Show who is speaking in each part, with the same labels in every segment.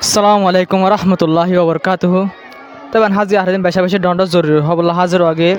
Speaker 1: আসসালামু আলাইকুম রহমতুল্লাহি ওবরকাতুহু। তবে হাজি আহদিন বেশা বেশি দণ্ড জরুরি হবল্লা হাজার আগে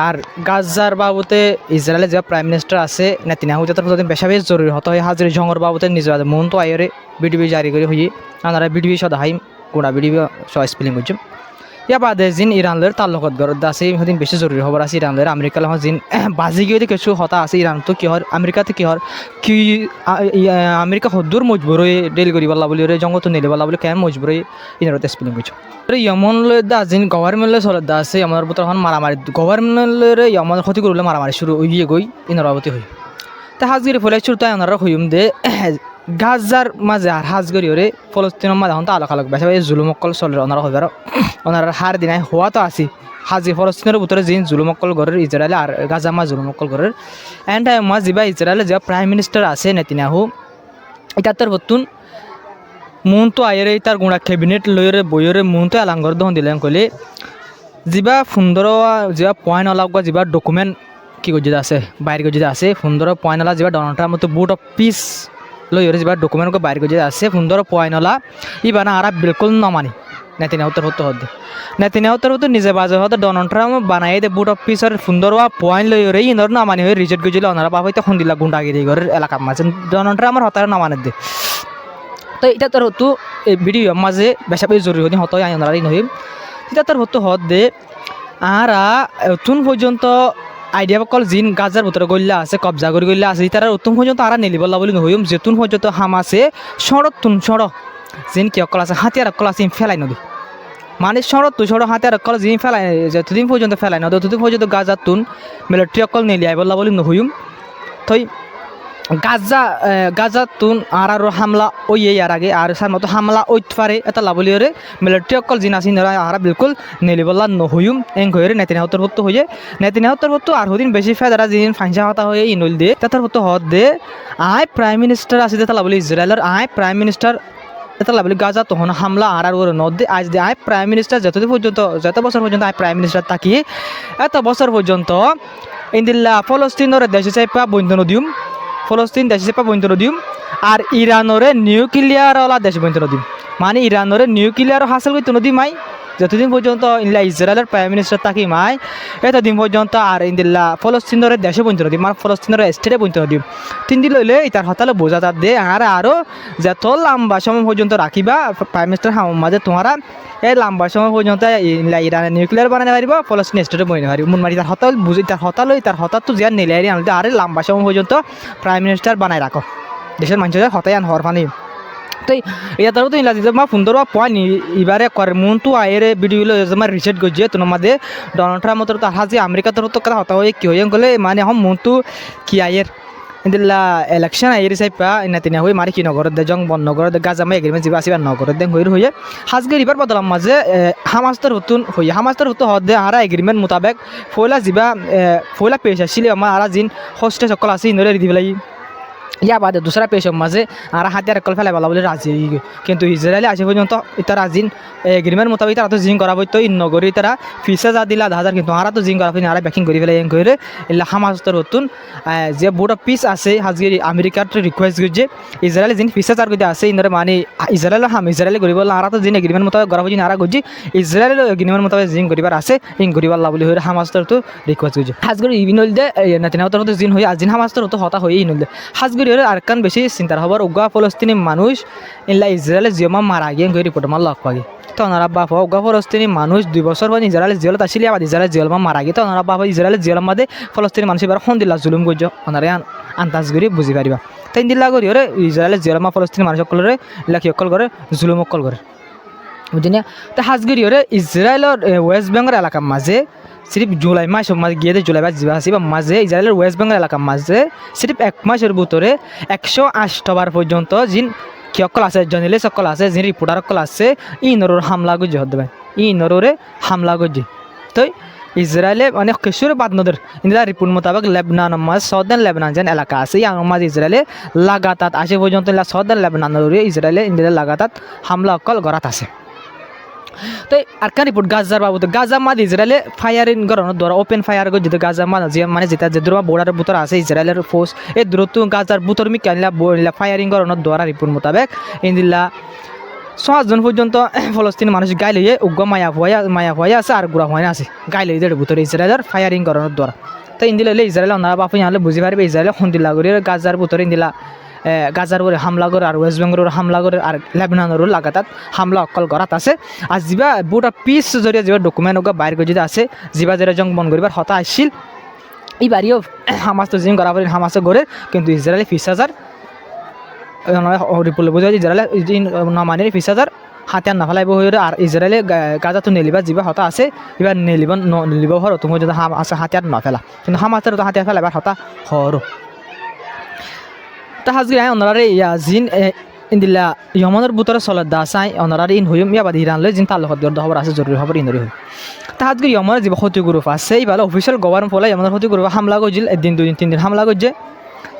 Speaker 1: আর গাজার বাবুতে ইসরায়েলের যে প্রাইম মিনিস্টার আছে নেতিনিয়াহু তার প্রতি বেশা বেশি জরুরি হতো হয় হাজির জঙ্গর বাবুতে নিজের মন তো আয়রে বিডিবি জারি করে হই আনারা বিডিবি সদাহাই গোড়া বিডিবি স্পেলিং করছে ইয়া বাদে জিন ইরানলের তাল্লুকত গরদ আছে সেদিন বেশি জরুরি খবর আছে ইরানলের আমেরিকা জিন বাজি গিয়ে কিছু হতা আছে ইরান তো কি হর আমেরিকাতে কি হর কি আমেরিকা হদ্দুর মজবুর হয়ে ডেল করি বলা বলি জঙ্গত নিলে বলা বলি কেমন মজবুর হয়ে ইনারতে স্পেলিং করছে ইয়মনলৈ দা জিন গভর্নমেন্টলৈ চলত দা আছে আমার বতর মারামারি গভর্নমেন্টলৈ ইয়মন ক্ষতি করলে মারামারি শুরু হয়ে গই ইনার অবতি হই তা হাজগিরি ফলে শুরু তাই ওনারা হইম দে গাজার মাঝে আর হাজগরি ওরে ফলস্তিনের মাঝে হন তো আলোক আলোক বেশা জুলুমকল চলে ওনারা হইবার ওনারা হার দিনাই হওয়া তো আসি হাজি ফলস্তিনের ভিতরে যিনি জুলুমকল গড়ের ইসরায়েলে আর গাজা মা জুলুমকল গড়ের এন্ড টাইম মা যা ইসরায়েলে যা প্রাইম মিনিস্টার আছে নেতিনিয়াহু এটা তার বতুন মন তো আয়েরে তার গুণা ক্যাবিনেট লইরে বইরে মন তো আলাঙ্গর দহন দিলেন কলে যা সুন্দর যা পয়েন্ট অলাগ যা ডকুমেন্ট কি গজি আছে বাইরে গজি আছে সুন্দর পয়েন্ট অলা যা ডোনাল্ড ট্রাম্প মতো বুট অফ পিস লইরে যা ডকুমেন্ট বাইরে গজি আছে সুন্দর পয়েন্ট অলা ইবানা আর বিলকুল নমানি নেতিনিয়াহু তার হতো হতে নেতিনিয়াহু তার হতো নিজে বাজে হতে ডোনাল্ড ট্রাম্প বানাই দে বুট অফ পিসের সুন্দর পয়েন্ট লইরে ইনর নামানি হয়ে রিজেক্ট গজিলে ওনারা বাবা হইতে খুন্দিলা গুন্ডাগিরি ঘরের এলাকার মাঝে ডোনাল্ড ট্রাম্পের হতারে নামানে দে তো এটা তোর হতো এই ভিডিও মাঝে বেশা বেশি জরুরি হতে হতো আইনারাই নহিম এটা তোর হতো হত দে আর তুন পর্যন্ত আইডিয়া কল জিন গাজার ভিতরে গল্লা আছে কবজা করে গল্লা আছে তারা উত্তম পর্যন্ত আর নেলিবল্লা বলি নহিম যেতুন পর্যন্ত হামাসে সড়ক তুন সড়ক জিন কি অকল আছে হাতিয়ার অকল আছে ফেলাই নদী মানে সড়ক তুই সড়ক হাতিয়ার অকল জিন ফেলাই যতদিন পর্যন্ত ফেলাই নদী ততদিন পর্যন্ত গাজার তুন মিলিটারি অকল নেলি আইবল্লা বলি নহিম থই গাজা তুন আর হামলা ওই আর আগে আর সার মতো হামলা ওইতে পারে এটা লাভলিওরে মিলিটারি অকল জিন আসি নরা আর বিলকুল নেলিবল্লা নহইম এং হয়ে নেতিনিয়াহুর হতো হয়ে নেতিনিয়াহুর হতো আর হদিন বেশি ফেদারা জিন ফাইসা হতা হয়ে ইনল দিয়ে তার হতো হত দে আই প্রাইম মিনিস্টার আসি এটা লাভলি ইসরায়েলের আই প্রাইম মিনিস্টার এটা লাভলি গাজা তখন হামলা আর ওর নদী আজ দে আই প্রাইম মিনিস্টার যতদিন পর্যন্ত যত বছর পর্যন্ত আই প্রাইম মিনিস্টার থাকি এত বছর পর্যন্ত ইন্দিল্লা ফলস্তিনের দেশে চাইপা বন্ধন দিম ফলস্তিন দেশ হিসেবে বন্ধন দিম আর ইরানরে নিউক্লিয়ারওয়ালা দেশ বন্ধন দিম মানে ইরানরে নিউক্লিয়ার হাসিল করতে নদী মাই যতদিন পর্যন্ত ইনলা ইসরায়েলের প্রাইম মিনিস্টার থাকি মাই এতদিন পর্যন্ত আর ইন্দিল্লা ফলস্তিনের দেশে বন্ধন দিম আর ফলস্তিনের স্টেটে বন্ধন দিম 3 দিন লইলে ইতার হতালে বোঝা তার দে আর আরও যত লম্বা সময় পর্যন্ত রাখিবা প্রাইম মিনিস্টার মাঝে তোমারা এই লম্বা সময় পর্যন্ত ইরানের নিউক্লিয়ার বানাতে পারিব ফলস্তিন স্টেটে বইতে পারিব মন মারি তার হতাল বুঝি তার হতাল তো জিয়ার নিলে আনলে আরে লম্বা সময় পর্যন্ত প্রাইম মিনিস্টার বানায় রাখো দেশের মানুষের হতাই আন হওয়ার পানি তো এটা তারও তো ইলা মা সুন্দর পয়েন্ট এবারে করে মন তো আয়েরে ভিডিও আমার রিসেট করছে তোমার মাঝে ডোনাল্ড ট্রাম্প মতো তার হাজি আমেরিকা তোর তো কথা হতা হয়ে কি হয়ে গেলে মানে এখন মন তো কি আয়ের ইন্দিল্লা ইলেকশন আইরি চাইপা নেতিনিয়াহু মারি কি নগর দে জং বন নগর দে গাজামা এগ্রিমেন্ট যা আসিবার নগর দে হয়ে হাজগে রিবার বদলাম মাঝে হামাস্তর হতুন হয়ে হামাস্তর হতো হদ দে আরা এগ্রিমেন্ট মোতাবেক ফয়লা পেশ আসলে আমার আরা জিন হোস্টে সকল আছে ইনরে রিদি পেলাই ইয়া বাদে দুসরা পেশম মাঝে আর হাতিয়ার কল ফেলাই বলা বলে রাজি কিন্তু ইসরায়েলে আসে পর্যন্ত তারা জিন এগ্রিমেন্ট মোতাবেক তারা তো জিন করা তো ইন নগরী তারা ফিসে যা দিলা 10,000 কিন্তু আরা তো জিন করা আর ব্যাকিং করে ফেলে এং করে এলা হামাস্তর হতুন যে বোর্ড অফ পিস আছে হাজগে আমেরিকার রিকোয়েস্ট করছে ইসরায়েলে জিন ফিসে চার করে আছে ইনরে মানে ইসরায়েলে করিব আরা তো জিন এগ্রিমেন্ট মোতাবেক করা জিন আরা করছি ইসরায়েলের এগ্রিমেন্ট মোতাবেক জিন করিবার আছে ইন করিবার বলে হয়ে হামাস্তর তো রিকোয়েস্ট করছে হাজগর ইবিনল দে নেতিনিয়াহুর তো জিন হয়ে আজিন হামাস্তর তো হতা হয়ে ইনল দে হাজগর আরকান বেশি চিন্তার হবার উগা ফলস্তিনি মানুষ ইনলা ইসরায়েলের জিয়মা মারা গিয়ে রিপোর্ট আমার লগ পাগে তো ওনারা বাপ উগা ফলস্তিনি মানুষ 2 বছর পর ইসরায়েলের জেলত আসলে আবার ইসরায়েলের জেল মারা গিয়ে তো ওনারা বাপ ইসরায়েলের জেলের মধ্যে ফলস্তিনি মানুষ এবার দিল্লা জুলুম করছ ওনারা আন্দাজ করি বুঝি পারিবা তাই দিল্লা করি ওরে ইসরায়েলের জেলমা ফলস্তিনি মানুষ সকলের লেখি অকল করে জুলুম অকল করে বুঝি না তো হাজগিরি ওরে ইসরায়েলের ওয়েস্ট বেঙ্গল এলাকার মাঝে সিরিফ জুলাই মাস মাঝে গিয়ে জুলাই মাস যা আসি বা মাঝে ইসরায়েলের ওয়েস্ট বেঙ্গল এলাকার মাঝে সিরিফ 1 মাসের ভিতরে 108 বার পর্যন্ত জিন কি অকল আছে জর্নালিস্ট সকল আছে জিন রিপোর্টার সকল আছে ইনরোর হামলা গুজি হতে পারে ইনরোরে হামলা গুজি তো ইসরায়েলে অনেক কিশোর বাদ নদর ইন্দিরা রিপোর্ট মোতাবেক লেবনান মাঝ সাউদার্ন লেবনান যেন এলাকা আছে এই মাঝে ইসরায়েলে লাগাতার আসে পর্যন্ত সাউদার্ন লেবনানের ইসরায়েলে ইন্দিরা লাগাতার হামলা অকল গড়াত আছে তো আর কান রিপোর্ট গাজার বাবদ গাজা মাদ ইসরায়েলে ফায়ারিং গরানোর দ্বারা ওপেন ফায়ার করে যেটা গাজা মাদ যে মানে যেটা যে দ্রুমা বোর্ডারের ভিতর আছে ইসরায়েলের ফোর্স এই দ্রুত গাজার ভিতর মি কানলা ফায়ারিং গরানোর দ্বারা রিপোর্ট মোতাবেক ইন্দিল্লা 5জন পর্যন্ত ফলস্তিনি মানুষ গাই লইয়ে উগ্র মায়া ভয়ে আছে আর গুড়া ভয় আছে গাই লই দেড় ভিতরে ইসরায়েলের ফায়ারিং করানোর দ্বারা তো ইন্দি লইলে ইসরায়েল ওনারা বাপু আনলে বুঝি পারবে ইসরায়েল সন্দিল্লা করে গাজার ভিতরে ইন্দিলা গাজার উপরে হামলা করে আর ওয়েস্ট বেঙ্গলের হামলা করে আর লেবাননেরও লাগাতার হামলা অকল করাত আছে আর যা বুটা পিস জরিয়া যা ডকুমেন্ট বাইর করে যদি আছে যা যেটা জং বন্ধ করিবার হতা আসছিল এইবারিও হামাস তো জিম করা হামাসে গড়ে কিন্তু ইসরায়েলে 20,000 রিপোর্টে বোঝা যায় ইসরায়েলে নমানের 20,000 হাতিয়ার না ফেলাইব হয়ে আর ইসরায়েলে গাজা তো নেলিবা যা হতা আছে এবার নেলিব হর তুমি যদি আছে হাতিয়ার না ফেলা কিন্তু হামাসের তো হাতিয়ার ফেলাইবার হতা হর তাহাজগি অনারে জিন ইন্দিলা ইয়মনের বুতরে চলত দা চাই অনারে ইন হইম ইয়াবাদ ইরান লই জিন তালুকত গড় খবর আছে জরুরি খবর ইনরি হই তাহাজগি ইয়মনের যে ক্ষতি গ্রুপ আছে এইবার অফিসিয়াল গভর্নমেন্ট ফলে ইয়মনের ক্ষতি গ্রুপ হামলা করছিল একদিন 2 দিন 3 দিন হামলা করছে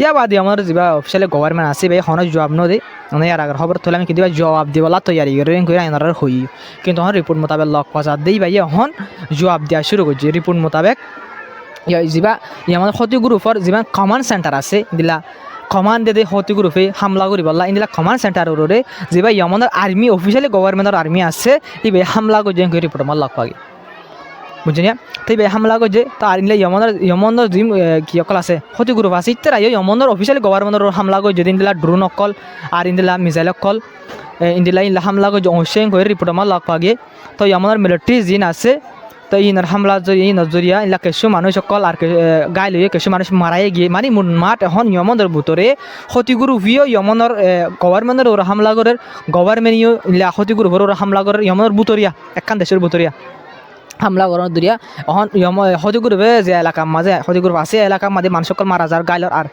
Speaker 1: ইয়াবাদ ইয়মনের যে অফিসিয়াল গভর্নমেন্ট আছে ভাই হন জবাব ন দে মানে ইয়ার আগর খবর তোলে আমি কিন্তু জবাব দিবলা তৈয়ারি করে কইরা ইনারে হই কিন্তু হন রিপোর্ট মোতাবেক লক পাজাত দেই ভাই হন জবাব দেওয়া শুরু করছে রিপোর্ট মোতাবেক যা ইয়মনের ক্ষতি গ্রুপর যা কমান্ড সেন্টার আছে দিলা কমান্ড দে ক্ষতি গ্রুপে হামলা করি বললা ইন্দিলা কমান্ড সেন্টারে যেবা ইয়মনের আর্মি অফিসিয়ালি গভর্নমেন্টের আর্মি আছে ইবে হামলা করছে রিপোর্ট আমার লক পাগে বুঝিনিয়া তো ইবে হামলা করছে তো আর ইন্দিলা ইয়মনের যে কি অকল আছে ক্ষতি গ্রুপ আছে ইত্যার ইয়মনের অফিসিয়ালি গভর্নমেন্টের হামলা করছে ইন্দিলা ড্রোন অকল আর ইন্দিলা মিসাইল অকল ইন্দিলা হামলা করছে অবশ্যই করে রিপোর্ট আমার লক পাগে তো ইয়মনের মিলিটারি জিন আছে তো ইনার হামলা জরিয়া ইলা কিছু মানুষ সকল আর গাই লইয়ে কিছু মানুষ মারাই গিয়ে মানে মাঠ এখন ইয়মনের ভিতরে ক্ষতিগুরু ভিও ইয়মনের গভর্নমেন্টের ওরা হামলা করে গভর্নমেন্টও ইলা ক্ষতিগুরুর ওরা হামলা করে ইয়মনের বুতরিয়া একখান দেশের বুতরিয়া হামলা করানোর দরিয়া এখন ক্ষতিগুরুবে যে এলাকার মাঝে ক্ষতিগুরু আছে এলাকার মাঝে মানুষ সকল মারা যার গাইলর আর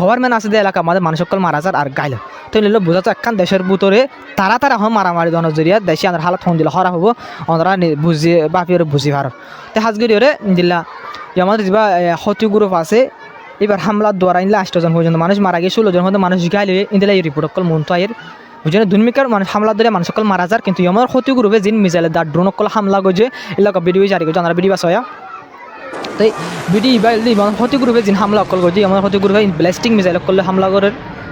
Speaker 1: গভর্নমেন্ট আছে যে এলাকার মাঝে মানুষ সকল মারা যার আর গাইলর তো নিল বোঝা তো একখান দেশের ভিতরে তারা এখন মারামারি দনের জরিয়া দেশে আমার হালত ফোন দিলে হরা হবো ওনারা বুঝি বাপির বুঝি ভার তো হাজগিরি ওরে দিলা আমাদের যা ক্ষতিগুরু আছে এবার হামলার দ্বারা ইনলে 8জন পর্যন্ত মানুষ মারা গিয়ে 16জন মধ্যে মানুষ গাইলে ইন্দিলা এই রিপোর্ট অকল মন তো আয়ের বুঝলেন দুর্মিকার মানুষ হামলা ধরে মানুষ সকল মারা যার কিন্তু আমার ক্ষতি গ্রুপে যিনি মিসাইলে দাঁড় ড্রোন অকল হামলা করছে এলাকা ভিডিও জারি করছে আমরা ভিডিও বাসয়া তাই ভিডিও ইবাইল ক্ষতি গ্রুপে যিনি হামলা অকল করছে আমার ক্ষতি গ্রুপে ব্লাস্টিং মিসাইল অকল হামলা করে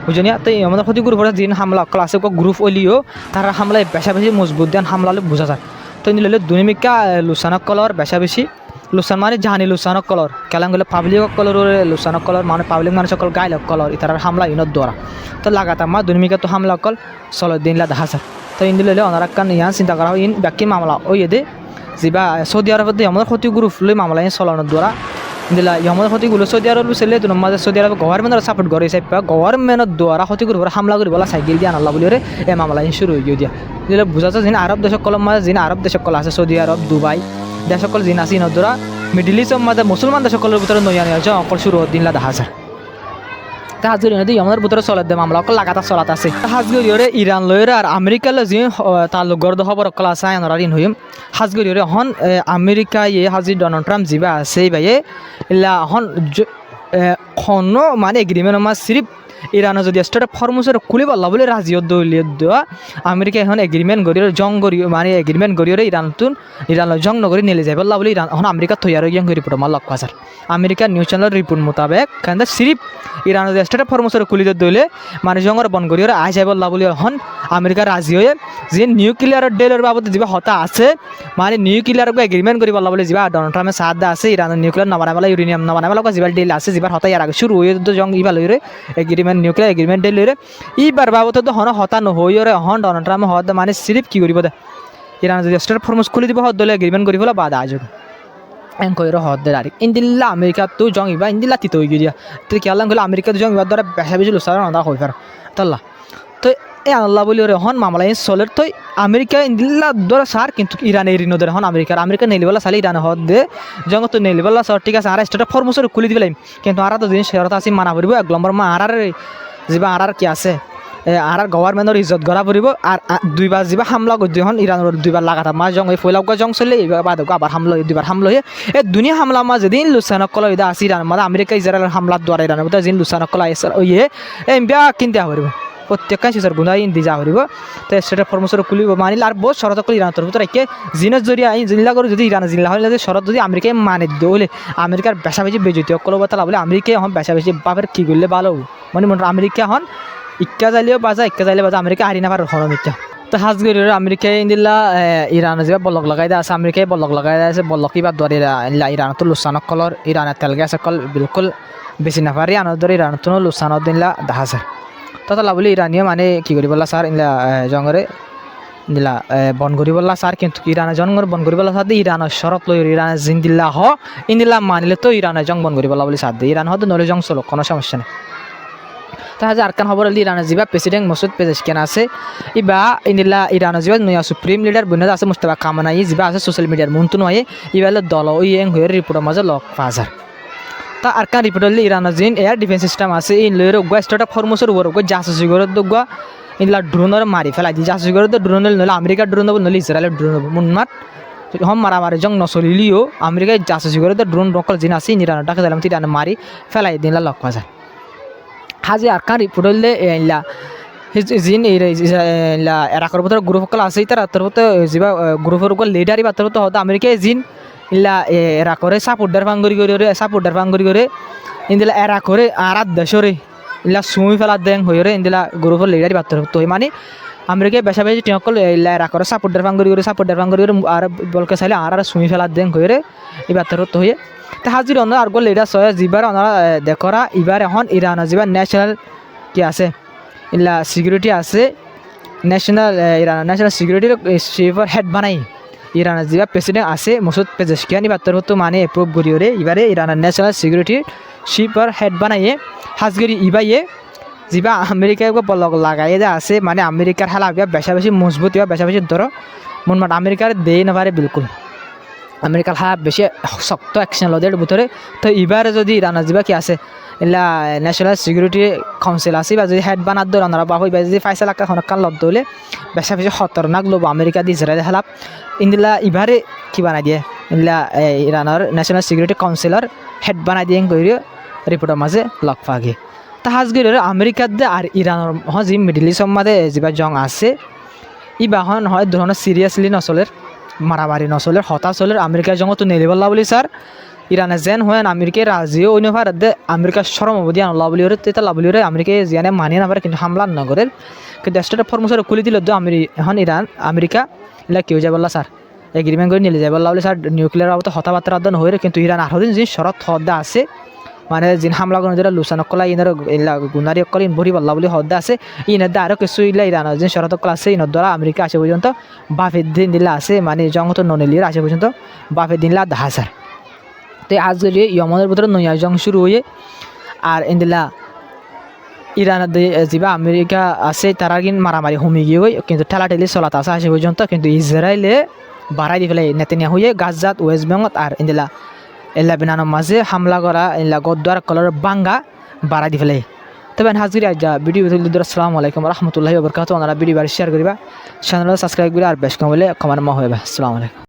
Speaker 1: বুঝলিয়া তাই আমাদের ক্ষতি গ্রুপের যিনি হামলা অকল আছে গ্রুপ ওলিও তারা হামলায় বেশা বেশি মজবুত দেন হামলালে বোঝা যায় তো নিলে দুর্মিকা লুসান অকলর বেশা বেশি লুসান মানে জাহানি লুসান কলর কেলাঙ্গলে পাবলিক কলর লুসান কলর মানে পাবলিক মানুষ সকল গাইল কলর ইতার হামলা ইনত দ্বারা তো লাগাতার মা দুর্মিকা তো হামলা কল 16 দিন লা হাজার তো ইন দিলে ওনারা কান ইয়ান চিন্তা করা ইন বাকি মামলা ওই দে যা সৌদি আরবত আমাদের ক্ষতি গ্রুপ লই মামলা ইন চলানোর দ্বারা দিলা আমাদের ক্ষতিগুলো সৌদি আরব ছেলে তো মাঝে সৌদি আরব গভর্নমেন্টের সাপোর্ট করে গভর্নমেন্টের দ্বারা ক্ষতি গ্রুপের হামলা করি বলা সাইকেল দিয়ে আনাল্লা বলি এই মামলা ইন শুরু হয়ে দিয়া দিলে বোঝা যায় যিনি আরব দেশ সকল মাঝে যিনি আরব দেশ সকল আছে সৌদি আরব দুবাই দেশ সকল যিনি আছে ইনত দ্বারা মিডিল ইস্টর মাঝে মুসলমান দেশ সকলের ভিতরে নয়া নিয়ে অকল শুরু দিন লা হাজার হাজগরি নদী আমাদের ভিতরে চলে দে মামলা অকল লাগাতার চলাত আছে হাজগরি ইরান লয়ের আর আমেরিকার যে তালুক গর্দ খবর অকল আছে আনার ইন হইম হাজগরি হন আমেরিকা ইয়ে হাজি ডোনাল্ড ট্রাম্প যা আছে ভাইয়ে এলা হন মানে এগ্রিমেন্ট আমার সিরিফ ইরান যদি স্টেট ফর্মুসের খুলি পাল্লা বলে রাজিও দলীয় দেওয়া আমেরিকা এখন এগ্রিমেন্ট করিয়ে জং করি মানে এগ্রিমেন্ট করিয়ে ইরান জং নগরী নিলে যাই পাল্লা বলে ইরান এখন আমেরিকা তৈরি গিয়ে রিপোর্ট আমার লক্ষ্য আছে আমেরিকার নিউজ চ্যানেলের রিপোর্ট মোতাবেক কেন সিরিফ ইরান যদি স্টেট ফর্মুসের খুলি দইলে মানে জঙ্গর বন করিয়ে আই যাই পাল্লা বলে এখন আমেরিকা রাজি হয়ে যে নিউক্লিয়ারের ডেলের বাবদ যা হতা আছে মানে নিউক্লিয়ারকে এগ্রিমেন্ট করি পাল্লা বলে যা ডোনাল্ড ট্রাম্পের সাথ আছে ইরানের নিউক্লিয়ার নবানাবেলা ইউরেনিয়াম নবানাবেলা যা ডেল আছে যা হতা ইয়ার আগে শুরু হয়ে জং ইবা লইরে এগ্রিমেন্ট নিউক্লিয়ার এগ্রিমেন্ট ডেলিরে ইবার বাবদ হন হতা নহইরে হন ডোনাল্ড ট্রাম্প হত মানে সিরিফ কি করিব দে ইরান যদি স্টেট ফর্মুস খুলি দিব হত দলে এগ্রিমেন্ট করি ফেলা বাদ আজ এনকইর হত দে ডাইরেক্ট ইন্দিল্লা আমেরিকা তো জং ইবা ইন্দিল্লা তিত হয়ে গিয়া তুই কেলাম গেলে আমেরিকা জং ইবার দ্বারা বেশা বেশি লুসার না হই পার তাল্লা তো এ আল্লাহ বলি ওরে হন মামলা চলের তো আমেরিকা ইন্দিল্লা দ্বারা সার কিন্তু ইরান এরি নদের হন আমেরিকা নেলিবেলা চালে ইরান হত দে জং তো নেলিবেলা সর ঠিক আছে আর স্টেট ফর্মুসের খুলি দিব লাইম কিন্তু আর তো জিনিস শেরত আছে মানা পড়ব 1 নম্বর মা আর যা আর কি আছে আর গভর্নমেন্টের ইজ্জত গড়া পড়ব আর দুইবার যা হামলা করছে হন ইরানের দুইবার লাগাতার মা জং ফৈলাকা জং চলে বাদ আবার হামলা দুইবার হামলা হয়ে এই দুনিয়া হামলা মা যেদিন লুসানকল ইদা আছে ইরান মানে আমেরিকা ইসরায়েলের হামলার দ্বারা ইরানের মধ্যে যেদিন লুসানকল ইয়ে এই বিয়া কিনতে হরিব প্রত্যেক শিশুর গুণা ইন দি যা হরিব তো স্টেট ফর্মসর খুলিব মানিল আর বহুত শরত কল ইরানের তরফ একে জিনিস জরিয়া জিল্লা করে যদি ইরান জিল্লা হলে শরত যদি আমেরিকায় মানে দলে আমেরিকার বেশা বেশি বেজতি অকল বলা বলে আমেরিকায় হন বেশা বেশি বাপের কি করলে ভালো মানে মনে আমেরিকা হন ইক্কা যাইলেও বাজা ইক্কা যাইলে বাজা আমেরিকা হারি না পার হন ইচ্ছা তো হাজগির আমেরিকায় ইন্দিল্লা ইরান যে বলক লাগাই দা আছে আমেরিকায় বলক লাগাই দা আছে বলক কিবা দরে ইরান তো লুসানক কলর ইরানের তেল গ্যাস কল বিলকুল বেশি না পারি আনার দরে ইরান তো লুসানত দিনলা দেখা স্যার ততলা বলি ইরানিয়ে মানে কি করি বললা স্যার ইনলা জঙ্গরে দিলা বন করি বললা স্যার কিন্তু ইরানের জঙ্গর বন করি বললা সাথে ইরানের শরত লই ইরানের জিন্দিল্লা হ ইন্দিল্লা মানিলে তো ইরানের জং বন করি বললা বলি সাথে ইরান হতো নলে জং চলো কোনো সমস্যা নেই তাহলে আরকান খবর ইরানের যিবা প্রেসিডেন্ট মসুদ পেজেশকিয়ান আছে ইবা ইন্দিল্লা ইরানের যিবা নয়া সুপ্রিম লিডার বন্য আছে মুস্তাফা কামানাই যিবা আছে সোশ্যাল মিডিয়ার মন্ত্রী নয় ইবালে দল ইয়েং হয়ে রিপোর্টের মাঝে লক পাজার তা আরকান রিপোর্ট হলে ইরানের জিন এয়ার ডিফেন্স সিস্টেম আছে ইন লয়ের উগা স্টার্ট আপ ফরমোসের উপর উগা জাসুসি করে দুগা ইনলা ড্রোনের মারি ফেলাই দি জাসুসি করে ড্রোন নলে আমেরিকার ড্রোন হবো নলে ইসরায়েলের ড্রোন হবো মুনমাত হম মারামারি জং নচলিলিও আমেরিকায় জাসুসি করে ড্রোন রকল জিন আছে ইরানের টাকা দিলাম তিরানে মারি ফেলাই দিনলা লক পাজার হাজি আরকান রিপোর্ট হলে ইলা জিন ইলা এরাকর ভিতরে গ্রুপ সকল আছে তার ভিতরে যা গ্রুপের উপর লিডারি বাতর হতো হয়তো আমেরিকায় জিন ইলা এরা করে সাপোর্টার ফাঙ্গরি করে সাপোর্টার ফাঙ্গরি করে ইন্দিলা এরা করে আর দেশরে ইলা সুমি ফেলা দেন হয়ে ইন্দিলা গ্রুপের লিডারি বাতর হতো মানে আমেরিকায় বেশা বেশি টিসকল ইলা এরা করে সাপোর্টার ফাঙ্গরি করে আর বলকে চাইলে আর সুমি ফেলা দেন হয়ে এই বাতর হতো হয়ে তা হাজির অন্য আর গোল লিডার সহ যিবার ওনারা দেখরা এবার এখন ইরানের যিবার ন্যাশনাল কি আছে ইলা সিকিউরিটি আছে ন্যাশনাল ইরানের ন্যাশনাল সিকিউরিটির চিফর হেড বানাই ইরানের যিবা প্রেসিডেন্ট আছে মসুদ পেজেশকিয়ান এবার হতো মানে এপ্রুভ করিয়ে এবারে ইরানের ন্যাশনাল সিকিউরিটির চিফর হেড বানাইয়ে হাজগিরি ইবাইয়ে যিবা আমেরিকায় বলক লাগাইয়ে যা আছে মানে আমেরিকার হালা বেশা বেশি মজবুত ইবা বেশা বেশি ধরো মনমাট আমেরিকার দেই না পারে বিলকুল আমেরিকার হালা বেশি শক্ত অ্যাকশন লদের ভিতরে তো এবারে যদি ইরানের যিবা কি আছে এলা ন্যাশনাল সিকিউরিটি কাউন্সিল আছে বা যদি হেড বানার দৌড় আনারা বা হইবা যদি ফাইসা লাখ হনকান লব দৌলে বেশা বেশি খতরনাক লোব আমেরিকা দিয়ে ইসরায়েল হালাপ ইন্দিলা এবারে কি বানাই দিয়ে ইলা ইরানের ন্যাশনাল সিকিউরিটি কাউন্সিলর হেড বানাই দিয়ে গিয়ে রিপোর্টের মাঝে লক পাগে তা হাজগির আমেরিকার দে আর ইরানের যি মিডিল ইস্ট মাঝে যিবা জং আছে ই বাহন হয় ধরনের সিরিয়াসলি নচলের মারামারি নচলের হতাশ চলের আমেরিকার জঙ্গ তো নেলি বললা বলি স্যার ইরানে যেন হয় আমেরিকায় রাজিও অন্য ভারত দে আমেরিকার সরম অবধি আনলা বলি তেতা লাবলি আমেরিকায় জিয়ানে মানিয়ে না পারে কিন্তু হামলা নগরের কিন্তু স্টেট ফরমোসের খুলি দিল আমি এখন ইরান আমেরিকা এলা কেউ যাই বললা স্যার এগ্রিমেন্ট করে নিলে যাই বললা বলি স্যার নিউক্লিয়ার বাবদ হতাবার্তা আদান হয়ে কিন্তু ইরান আরো দিন যে শরৎ হদ্দা আছে মানে যিন হামলা করে যেটা লুসানকলা ইনার গুনারি অকল ইন ভরি বললা বলি হদ্দা আছে ইনার দ্বারা আরও কিছু ইলা ইরানের যে শরৎ অকল আছে ইনার দ্বারা আমেরিকা আসে পর্যন্ত বাফের দিন দিলা আছে মানে জঙ্গত ননেলির আসে পর্যন্ত বাফের দিনলা দেখা স্যার তো আজকে ইয়মনের ভিতরে নয়া জং শুরু হয়ে আর ইন্দিলা ইরানের যা আমেরিকা আছে তারা কিন্তু মারামারি হুমি গিয়ে কিন্তু ঠেলাঠেলি চলাত আছে আসে পর্যন্ত কিন্তু ইসরায়েলে বাড়াই দি ফেলে নেতেনিয়া হয়ে গাজাত ওয়েস্ট বেঙ্গল আর ইন্দিলা লেবাননের মাঝে হামলা করা ইলা গদ্দার কলর বাঙ্গা বাড়াই দি ফেলে তবে হাজির আজ ভিডিও আসসালামু আলাইকুম রহমতুল্লাহি ওয়া বারাকাতুহু ওনারা ভিডিও শেয়ার করিবা চ্যানেল সাবস্ক্রাইব করে আর বেশ কম বলে কমার মা হইবা আসসালামু আলাইকুম।